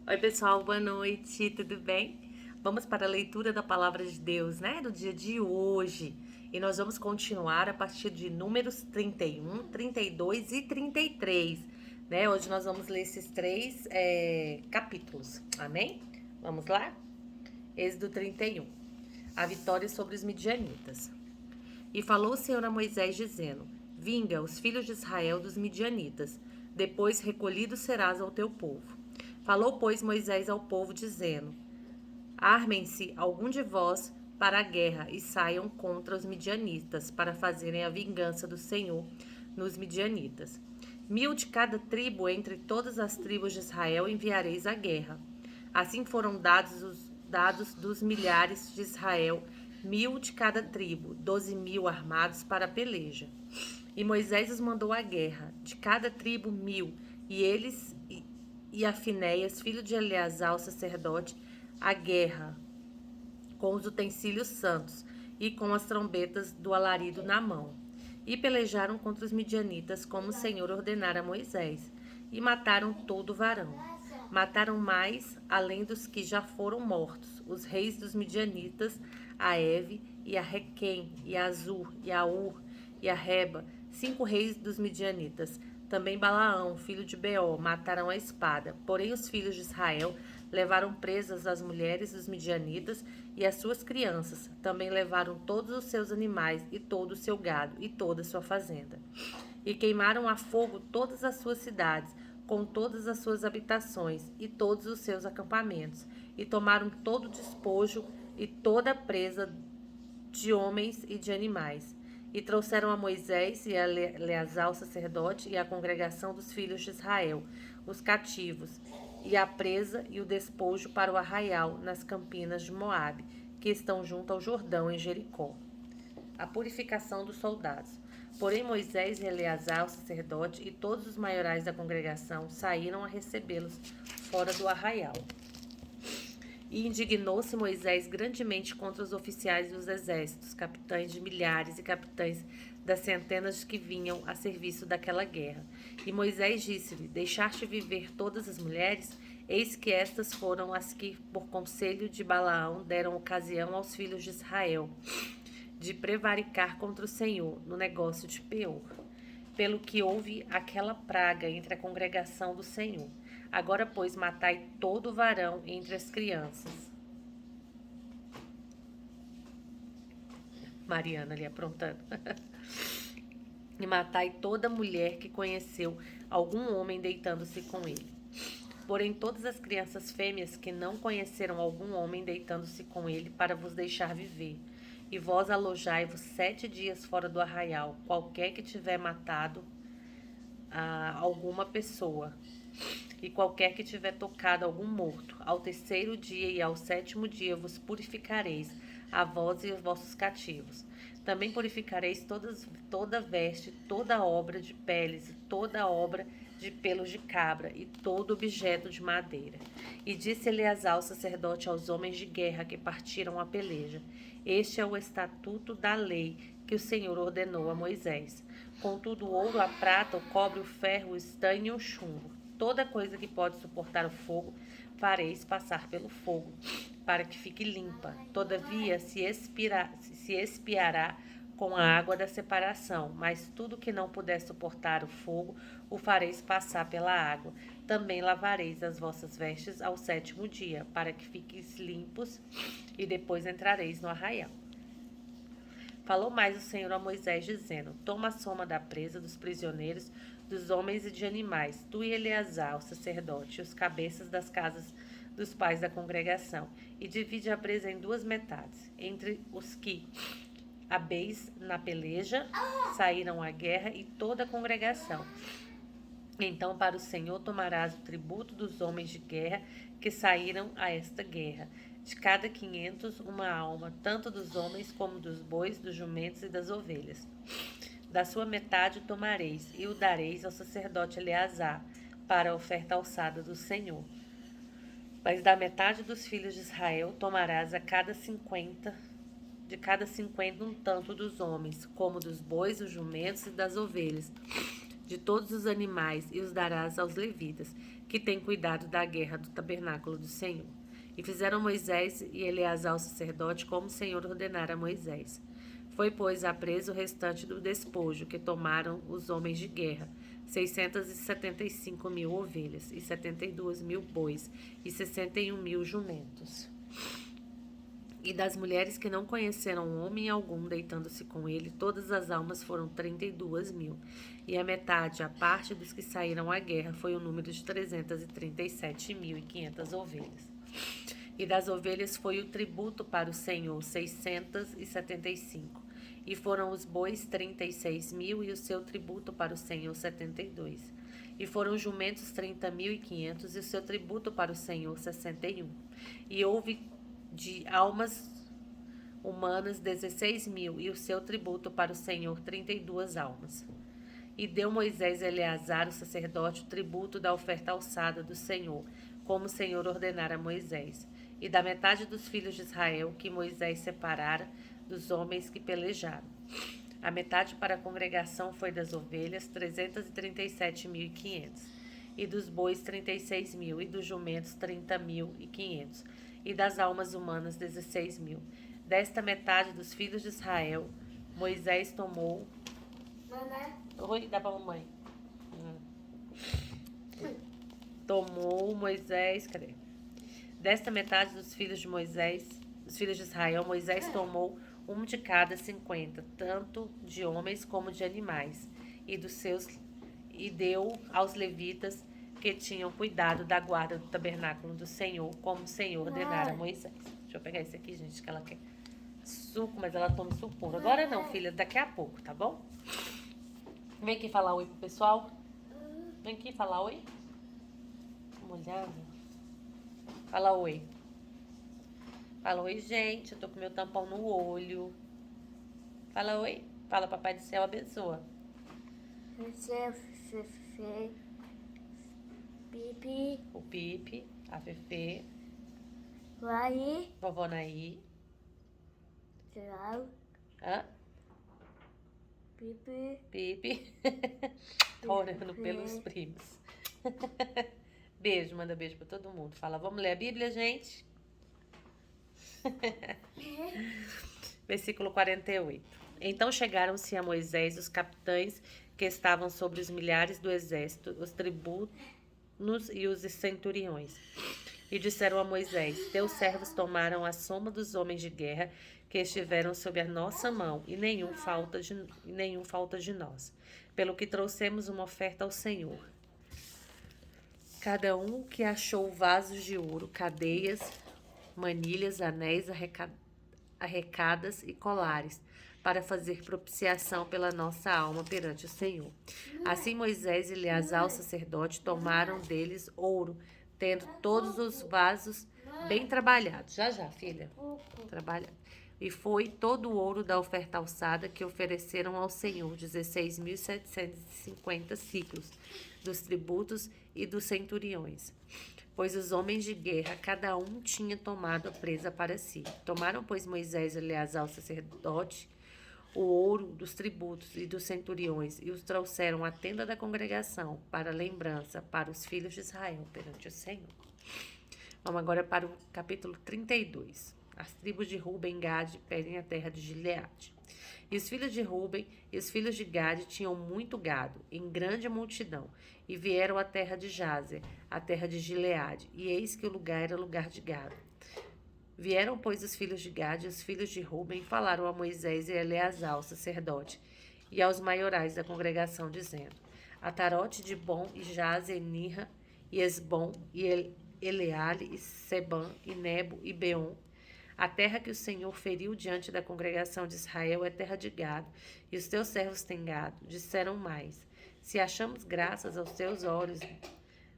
Oi, pessoal, boa noite, tudo bem? Vamos para a leitura da palavra de Deus, né, do dia de hoje. E nós vamos continuar a partir de Números 31, 32 e 33, né? Hoje nós vamos ler esses três capítulos, amém? Vamos lá? Êxodo 31, a vitória sobre os midianitas. E falou o Senhor a Moisés, dizendo: Vinga os filhos de Israel dos midianitas, depois recolhido serás ao teu povo. Falou, pois, Moisés ao povo, dizendo: Armem-se algum de vós para a guerra e saiam contra os midianitas, para fazerem a vingança do Senhor nos midianitas. 1000 de cada tribo entre todas as tribos de Israel enviareis à guerra. Assim foram dados os dados dos milhares de Israel, 1000 de cada tribo, 12.000 armados para a peleja. E Moisés os mandou à guerra, de cada tribo 1000, e eles e a Finéias, filho de Eleazar, o sacerdote, à guerra, com os utensílios santos e com as trombetas do alarido na mão. E pelejaram contra os midianitas, como o Senhor ordenara a Moisés, e mataram todo o varão. Mataram mais, além dos que já foram mortos, os reis dos midianitas, a Eve, e a Requem, e a Azur, e a Ur, e a Reba, 5 reis dos midianitas. Também Balaão, filho de Beor, mataram a espada. Porém os filhos de Israel levaram presas as mulheres dos midianitas e as suas crianças. Também levaram todos os seus animais e todo o seu gado e toda a sua fazenda. E queimaram a fogo todas as suas cidades, com todas as suas habitações e todos os seus acampamentos. E tomaram todo o despojo e toda a presa de homens e de animais. E trouxeram a Moisés e a Eleazar, o sacerdote, e a congregação dos filhos de Israel, os cativos, e a presa e o despojo para o arraial nas campinas de Moabe, que estão junto ao Jordão, em Jericó. A purificação dos soldados. Porém Moisés e Eleazar, o sacerdote, e todos os maiorais da congregação saíram a recebê-los fora do arraial. E indignou-se Moisés grandemente contra os oficiais dos exércitos, capitães de milhares e capitães das centenas que vinham a serviço daquela guerra. E Moisés disse-lhe: Deixaste viver todas as mulheres? Eis que estas foram as que, por conselho de Balaão, deram ocasião aos filhos de Israel de prevaricar contra o Senhor no negócio de Peor. Pelo que houve aquela praga entre a congregação do Senhor. Agora, pois, matai todo varão entre as crianças. Mariana ali aprontando. E matai toda mulher que conheceu algum homem deitando-se com ele. Porém, todas as crianças fêmeas que não conheceram algum homem deitando-se com ele, para vos deixar viver. E vós alojai-vos 7 dias fora do arraial, qualquer que tiver matado alguma pessoa, e qualquer que tiver tocado algum morto. Ao 3º dia e ao 7º dia vos purificareis, a vós e os vossos cativos. Também purificareis toda veste, toda obra de peles, e toda obra de pelos de cabra, e todo objeto de madeira. E disse Eleazar, o sacerdote, aos homens de guerra que partiram a peleja: Este é o estatuto da lei que o Senhor ordenou a Moisés. Contudo, o ouro, a prata, o cobre, o ferro, o estanho e o chumbo, toda coisa que pode suportar o fogo, fareis passar pelo fogo, para que fique limpa. Todavia se espiará com a água da separação, mas tudo que não puder suportar o fogo, o fareis passar pela água. Também lavareis as vossas vestes ao 7º dia, para que fiqueis limpos, e depois entrareis no arraial. Falou mais o Senhor a Moisés, dizendo: Toma a soma da presa dos prisioneiros, dos homens e de animais, tu e Eleazar, o sacerdote, e os cabeças das casas dos pais da congregação, e divide a presa em 2 metades, entre os que, habeis na peleja, saíram à guerra, e toda a congregação. Então para o Senhor tomarás o tributo dos homens de guerra que saíram a esta guerra, de cada 500 uma alma, tanto dos homens como dos bois, dos jumentos e das ovelhas. Da sua metade tomareis, e o dareis ao sacerdote Eleazar, para a oferta alçada do Senhor. Mas da metade dos filhos de Israel tomarás de cada 50 um tanto dos homens, como dos bois, dos jumentos e das ovelhas, de todos os animais e os darás aos levitas, que têm cuidado da guerra do tabernáculo do Senhor. E fizeram Moisés e Eleazar o sacerdote como o Senhor ordenara a Moisés. Foi, pois, apreso o restante do despojo que tomaram os homens de guerra, 675.000 ovelhas, e 72.000 bois, e 61.000 jumentos. E das mulheres que não conheceram homem algum deitando-se com ele, todas as almas foram 32.000. E a metade, a parte dos que saíram à guerra, foi o número de 337.500 ovelhas. E das ovelhas foi o tributo para o Senhor, 675. E foram os bois 36.000, e o seu tributo para o Senhor, 72. E foram os jumentos 30.500, e o seu tributo para o Senhor, 61. E houve de almas humanas 16.000, e o seu tributo para o Senhor, 32 almas. E deu Moisés a Eleazar, o sacerdote, o tributo da oferta alçada do Senhor, como o Senhor ordenara a Moisés. E da metade dos filhos de Israel, que Moisés separara dos homens que pelejaram. A metade para a congregação foi das ovelhas, 337.500, e dos bois, 36.000, e dos jumentos, 30.500, e das almas humanas, 16.000. Desta metade dos filhos de Israel, Moisés tomou... Oi, dá pra mamãe. Tomou Moisés... Cadê? Desta metade dos filhos de Moisés, dos filhos de Israel, Moisés tomou um de cada 50, tanto de homens como de animais, e deu aos levitas que tinham cuidado da guarda do tabernáculo do Senhor, como o Senhor ordenara a Moisés. Deixa eu pegar esse aqui, gente, que ela quer suco, mas ela toma suco puro. Agora não, filha, daqui a pouco, tá bom? Vem aqui falar oi pro pessoal. Vem aqui falar oi. Molhada. Fala oi. Fala oi, gente. Eu tô com meu tampão no olho. Fala oi. Fala, Papai do Céu abençoa. Pipi. O Pipe, a Fefe, Vai. Vovó Naí. Tchau. Hã? Pipi. Pipe. Tá orando pelos primos. Beijo, manda beijo pra todo mundo. Fala, vamos ler a Bíblia, gente? Versículo 48. Então chegaram-se a Moisés os capitães que estavam sobre os milhares do exército, os tribunos e os centuriões. E disseram a Moisés: Teus servos tomaram a soma dos homens de guerra que estiveram sob a nossa mão, e nenhum falta de nós, pelo que trouxemos uma oferta ao Senhor. Cada um que achou vasos de ouro, cadeias, manilhas, anéis, arrecadas e colares, para fazer propiciação pela nossa alma perante o Senhor. Assim Moisés e Eleazar, o sacerdote, tomaram deles ouro, tendo todos os vasos bem trabalhados. Já, filha. Trabalha. E foi todo o ouro da oferta alçada que ofereceram ao Senhor, 16.750 ciclos, dos tributos e dos centuriões. Pois os homens de guerra, cada um tinha tomado a presa para si. Tomaram, pois, Moisés e Eleazar, o sacerdote, o ouro dos tributos e dos centuriões, e os trouxeram à tenda da congregação, para lembrança, para os filhos de Israel, perante o Senhor. Vamos agora para o capítulo 32. As tribos de Ruben e Gade pedem a terra de Gileade. E os filhos de Ruben e os filhos de Gade tinham muito gado, em grande multidão, e vieram à terra de Jazer, a terra de Gileade, e eis que o lugar era lugar de gado. Vieram, pois, os filhos de Gade e os filhos de Ruben, falaram a Moisés e a Eleazar, o sacerdote, e aos maiorais da congregação, dizendo: Atarote de Bom e Jazer, Nirra, e Esbom, e Eleale, e Sebam, e Nebo, e Beon. A terra que o Senhor feriu diante da congregação de Israel é terra de gado, e os teus servos têm gado. Disseram mais: Se achamos graças aos teus olhos,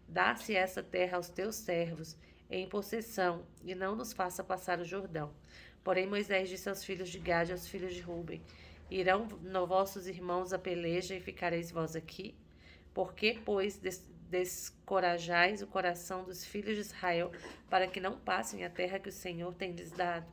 dá-se essa terra aos teus servos em possessão, e não nos faça passar o Jordão. Porém Moisés disse aos filhos de Gade e aos filhos de Ruben: Irão vossos irmãos a peleja, e ficareis vós aqui? Por que, pois, descorajais o coração dos filhos de Israel, para que não passem a terra que o Senhor tem lhes dado?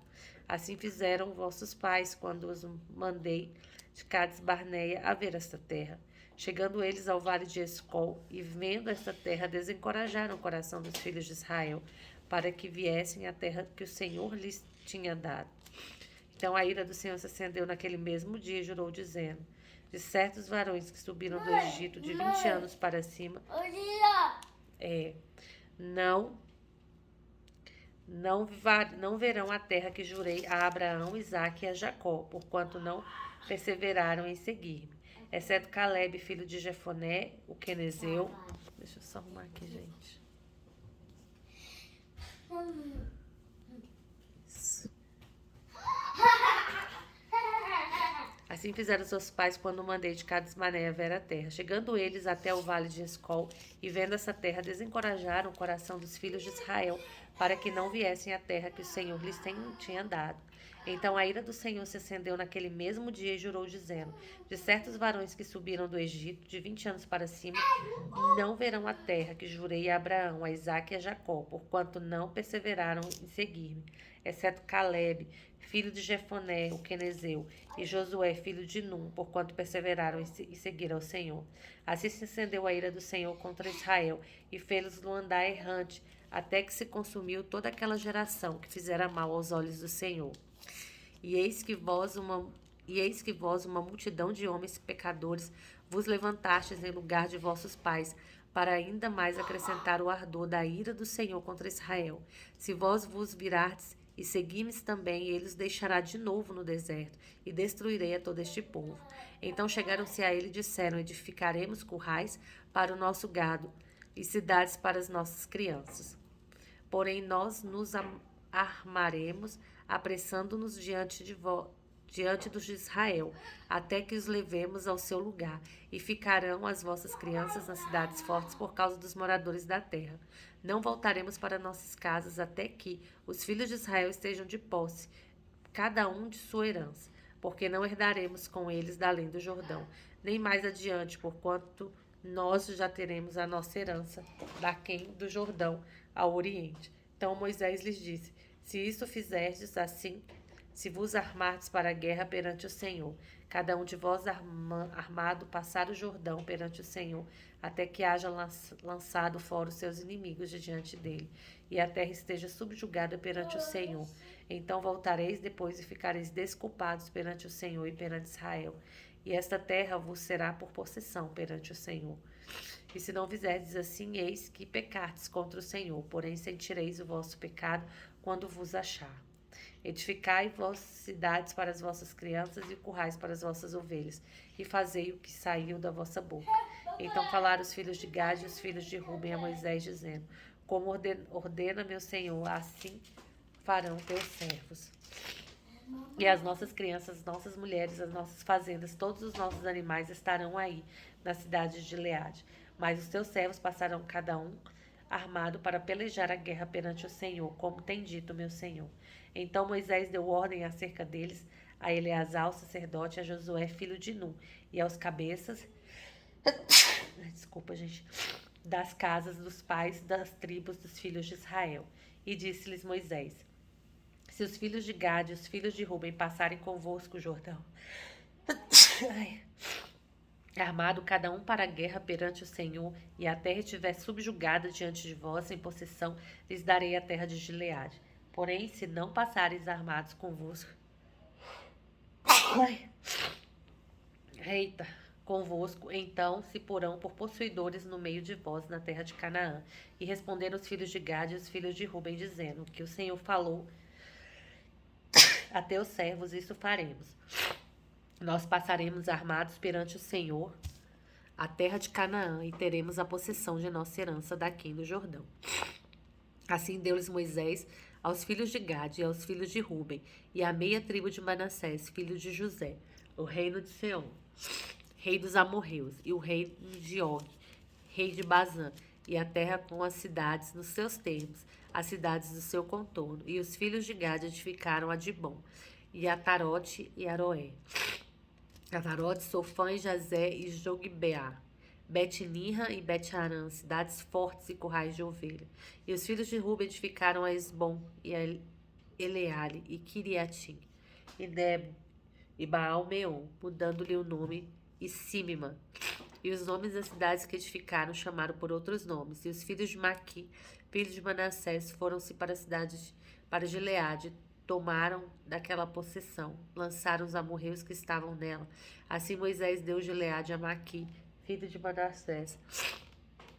Assim fizeram vossos pais, quando os mandei de Cades Barneia a ver esta terra. Chegando eles ao vale de Escol e vendo esta terra, desencorajaram o coração dos filhos de Israel para que viessem à terra que o Senhor lhes tinha dado. Então a ira do Senhor se acendeu naquele mesmo dia e jurou, dizendo: de certos varões que subiram do Egito de 20 anos para cima, não não verão a terra que jurei a Abraão, Isaque e a Jacó, porquanto não perseveraram em seguir-me, exceto Caleb, filho de Jefoné, o quenezeu. Deixa eu só arrumar aqui, gente. Isso. Assim fizeram seus pais quando mandei de Cades Barnea ver a terra. Chegando eles até o vale de Escol e vendo essa terra, desencorajaram o coração dos filhos de Israel para que não viessem à terra que o Senhor lhes tinha dado. Então a ira do Senhor se acendeu naquele mesmo dia e jurou, dizendo: de certos varões que subiram do Egito de 20 anos para cima, não verão a terra que jurei a Abraão, a Isaque e a Jacó, porquanto não perseveraram em seguir-me, exceto Caleb, filho de Jefoné, o quenezeu, e Josué, filho de Num, porquanto perseveraram em seguir ao Senhor. Assim se acendeu a ira do Senhor contra Israel, e fez-lo andar errante, até que se consumiu toda aquela geração que fizera mal aos olhos do Senhor. E eis que vós, uma multidão de homens pecadores, vos levantastes em lugar de vossos pais, para ainda mais acrescentar o ardor da ira do Senhor contra Israel. Se vós vos virardes e seguirdes também, ele os deixará de novo no deserto, e destruirei a todo este povo. Então chegaram-se a ele e disseram: edificaremos currais para o nosso gado, e cidades para as nossas crianças. Porém nós nos armaremos, apressando-nos diante dos de Israel, até que os levemos ao seu lugar, e ficarão as vossas crianças nas cidades fortes por causa dos moradores da terra. Não voltaremos para nossas casas até que os filhos de Israel estejam de posse, cada um de sua herança, porque não herdaremos com eles da além do Jordão, nem mais adiante, porquanto nós já teremos a nossa herança daquém do Jordão ao oriente. Então Moisés lhes disse: se isto fizerdes assim, se vos armardes para a guerra perante o Senhor, cada um de vós armado passar o Jordão perante o Senhor, até que haja lançado fora os seus inimigos de diante dele, e a terra esteja subjugada perante o Senhor. Então voltareis depois e ficareis desculpados perante o Senhor e perante Israel, e esta terra vos será por possessão perante o Senhor. E se não fizerdes assim, eis que pecardes contra o Senhor, porém sentireis o vosso pecado quando vos achar. Edificai vós cidades para as vossas crianças e currais para as vossas ovelhas, e fazei o que saiu da vossa boca. Então falaram os filhos de Gade e os filhos de Ruben a Moisés, dizendo: como ordena meu Senhor, assim farão teus servos. E as nossas crianças, as nossas mulheres, as nossas fazendas, todos os nossos animais estarão aí, na cidade de Gileade. Mas os teus servos passarão cada um armado para pelejar a guerra perante o Senhor, como tem dito meu Senhor. Então Moisés deu ordem acerca deles a Eleazar, o sacerdote, a Josué, filho de Num, e aos cabeças, das casas dos pais das tribos dos filhos de Israel. E disse-lhes Moisés: se os filhos de Gade e os filhos de Ruben passarem convosco o Jordão, armado cada um para a guerra perante o Senhor, e a terra estiver subjugada diante de vós em possessão, lhes darei a terra de Gileade. Porém, se não passareis armados convosco, convosco, então se porão por possuidores no meio de vós na terra de Canaã. E responderam os filhos de Gade e os filhos de Ruben, dizendo: que o Senhor falou a teus servos, isso faremos. Nós passaremos armados perante o Senhor a terra de Canaã, e teremos a possessão de nossa herança daqui do Jordão. Assim deu-lhes Moisés aos filhos de Gade e aos filhos de Ruben, e à meia tribo de Manassés, filho de José, o reino de Seom, rei dos amorreus, e o rei de Og, rei de Bazã, e a terra com as cidades nos seus termos, as cidades do seu contorno. E os filhos de Gade edificaram a Dibom, e a Tarote e Aroé, Atarote, Sofã e Jazé e Jogbeá, Bet-Ninra e Bet-Harã, cidades fortes e currais de ovelha. E os filhos de Ruben edificaram a Esbom e a Eleale e Kiriatim, e Nebo e Baal-Meon, mudando-lhe o nome, e Simima. E os nomes das cidades que edificaram chamaram por outros nomes. E os filhos de Maqui, filho de Manassés, foram-se para a cidade, para Gileade, tomaram daquela possessão, lançaram os amorreus que estavam nela. Assim Moisés deu Gileade a Maqui, filho de Manassés,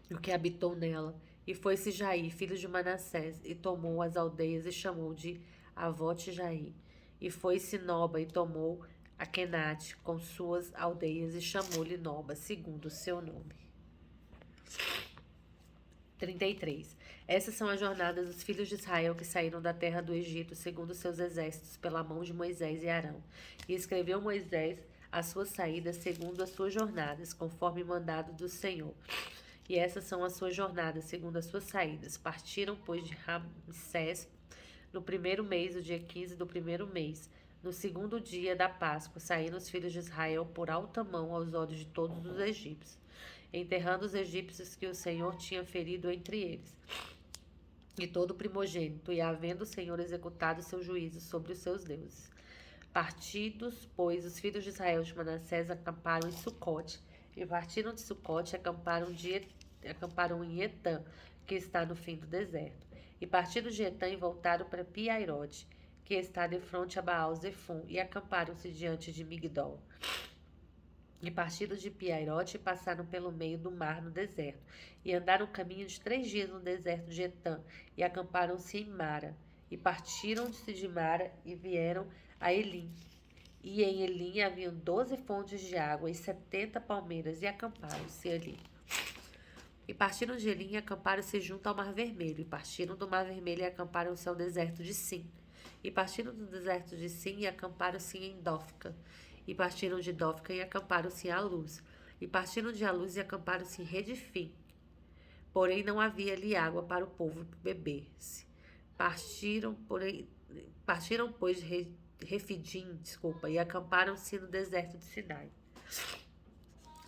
o que habitou nela. E foi-se Jair, filho de Manassés, e tomou as aldeias e chamou de Avote Jair. E foi-se Noba e tomou a Kenate com suas aldeias e chamou-lhe Noba, segundo o seu nome. 33. Essas são as jornadas dos filhos de Israel que saíram da terra do Egito, segundo seus exércitos, pela mão de Moisés e Arão. E escreveu Moisés as suas saídas segundo as suas jornadas, conforme mandado do Senhor. E essas são as suas jornadas, segundo as suas saídas. Partiram, pois, de Ramsés no primeiro mês, o dia 15 do primeiro mês. No segundo dia da Páscoa, saíram os filhos de Israel por alta mão aos olhos de todos os egípcios, enterrando os egípcios que o Senhor tinha ferido entre eles, e todo primogênito, e havendo o Senhor executado seu juízo sobre os seus deuses. Partidos, pois, os filhos de Israel de Manassés acamparam em Sucote, e partiram de Sucote e acamparam em Etã, que está no fim do deserto. E partiram de Etã e voltaram para Piairote, que está de frente a Baal-Zefum, e acamparam-se diante de Migdol. E partiram de Piairote e passaram pelo meio do mar no deserto, e andaram o caminho de 3 dias no deserto de Etã, e acamparam-se em Mara. E partiram-se de Mara e vieram a Elim. E em Elim haviam 12 fontes de água e 70 palmeiras, e acamparam-se ali. E partiram de Elim e acamparam-se junto ao Mar Vermelho. E partiram do Mar Vermelho e acamparam-se ao deserto de Sim. E partiram do deserto de Sim e acamparam-se em Dófica. E partiram de Dófica e acamparam-se em Aluz. E partiram de Aluz e acamparam-se em Redifim. Porém não havia ali água para o povo beber-se. Partiram, pois, de Refidim, e acamparam-se no deserto de Sinai.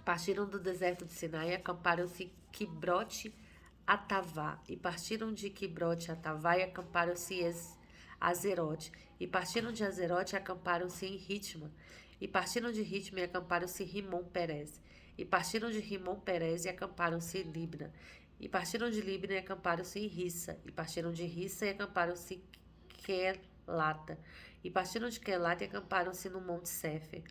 Partiram do deserto de Sinai e acamparam-se em Quibrote Atavá. E partiram de Quibrote Atavá e acamparam-se em Azerote. E partiram de Azerote e acamparam-se em Ritma. E partiram de Ritma e acamparam-se em Rimon Perez. E partiram de Rimon Perez e acamparam-se em Libna. E partiram de Libna e acamparam-se em Rissa. E partiram de Rissa e acamparam-se em Quelata. E partiram de Quelata e acamparam-se no Monte Sefer.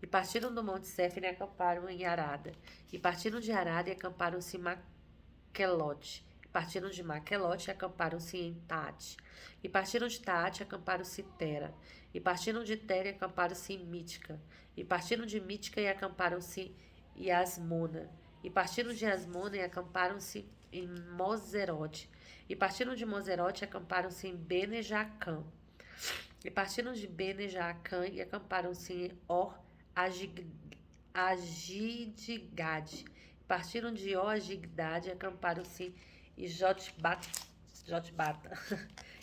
E partiram do Monte Sefer e acamparam em Arada. E partiram de Arada e acamparam-se em Maquelote. E partiram de Maquelote e acamparam-se em Taate. E partiram de Taate e acamparam-se em Tera. E partiram de Tera e acamparam-se em Mítica. E partiram de Mítica e acamparam-se em Asmona. E partiram de Asmona e acamparam-se em Moserote. E partiram de Moserote e acamparam-se em Bene-Jacã. E partiram de Bene-Jacã e acamparam-se em Agidgade. Partiram de Agidgade e acamparam-se em Jotbata.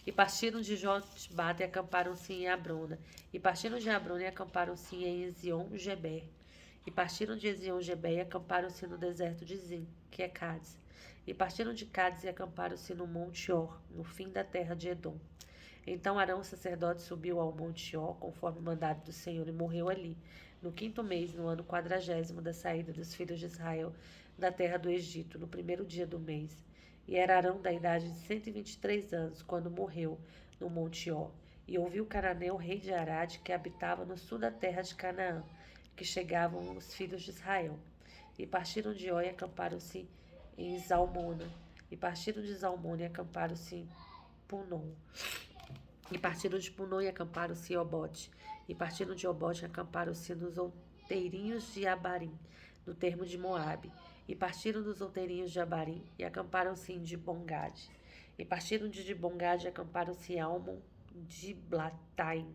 E partiram de Jotbata e acamparam-se em Abrona. E partiram de Abrona e acamparam-se em Ezion-Geber. E partiram de Ezion-Geber e acamparam-se no deserto de Zin, que é Cádiz. E partiram de Cádiz e acamparam-se no Monte Or, no fim da terra de Edom. Então Arão, o sacerdote, subiu ao Monte Or, conforme o mandado do Senhor, e morreu ali, no 5º mês, no ano 40º da saída dos filhos de Israel da terra do Egito, no 1º dia do mês. E era Arão da idade de 123 anos, quando morreu no Monte Or. E ouviu Cananeu, rei de Arade, que habitava no sul da terra de Canaã, que chegavam os filhos de Israel. E partiram de Or e acamparam-se em Zalmona. E partiram de Zalmona e acamparam-se em Punon. E partiram de Punon e acamparam-se em Obote. E partiram de Obote e acamparam-se nos outeirinhos de Abarim, no termo de Moabe. E partiram dos outeirinhos de Abarim e acamparam-se em Dibongade. E partiram de Dibongade e acamparam-se em Almon de Blataim.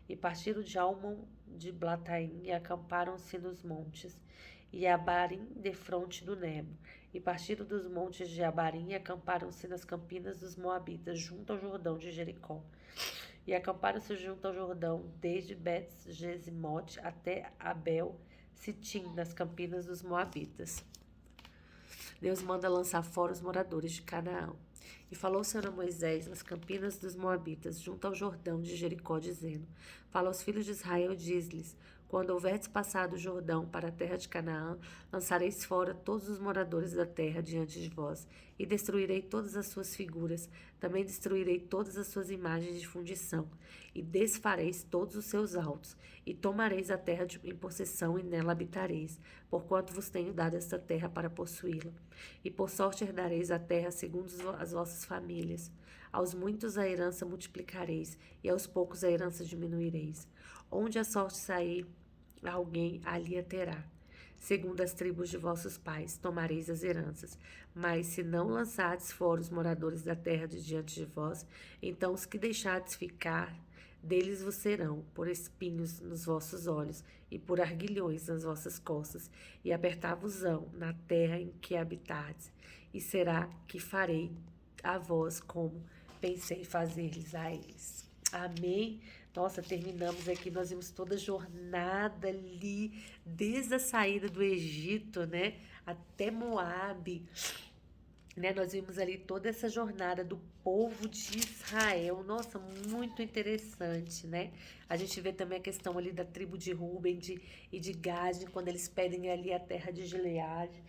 E partiram de Almon de Blataim e acamparam-se nos montes, e Abarim defronte do Nebo. E partiram dos montes de Abarim e acamparam-se nas campinas dos Moabitas, junto ao Jordão de Jericó. E acamparam-se junto ao Jordão, desde Bet-Gesimote até Abel-Sitim, nas campinas dos Moabitas. Deus manda lançar fora os moradores de Canaã. E falou o Senhor a Moisés nas campinas dos Moabitas, junto ao Jordão de Jericó, dizendo: Fala aos filhos de Israel e diz-lhes: Quando houverdes passado o Jordão para a terra de Canaã, lançareis fora todos os moradores da terra diante de vós, e destruirei todas as suas figuras, também destruirei todas as suas imagens de fundição, e desfareis todos os seus altos, e tomareis a terra em possessão, e nela habitareis, porquanto vos tenho dado esta terra para possuí-la. E por sorte herdareis a terra segundo as vossas famílias. Aos muitos a herança multiplicareis, e aos poucos a herança diminuireis. Onde a sorte sair, alguém ali a terá. Segundo as tribos de vossos pais, tomareis as heranças. Mas se não lançardes fora os moradores da terra de diante de vós, então os que deixardes ficar, deles vos serão, por espinhos nos vossos olhos, e por arguilhões nas vossas costas, e apertar-vos-ão na terra em que habitardes, e será que farei a vós como pensei fazer-lhes a eles. Amém? Nossa, terminamos aqui, nós vimos toda a jornada ali, desde a saída do Egito, né, até Moabe, né, nós vimos ali toda essa jornada do povo de Israel, nossa, muito interessante, né, a gente vê também a questão ali da tribo de Ruben e de Gade, quando eles pedem ali a terra de Gileade,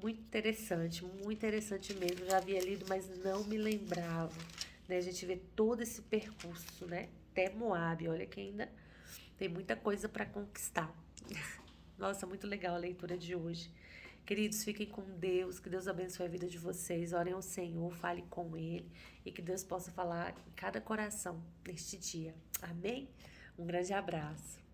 muito interessante mesmo, já havia lido, mas não me lembrava, né, a gente vê todo esse percurso, né, até Moabe, olha que ainda tem muita coisa para conquistar. Nossa, muito legal a leitura de hoje. Queridos, fiquem com Deus, que Deus abençoe a vida de vocês, orem ao Senhor, fale com Ele e que Deus possa falar em cada coração neste dia. Amém? Um grande abraço.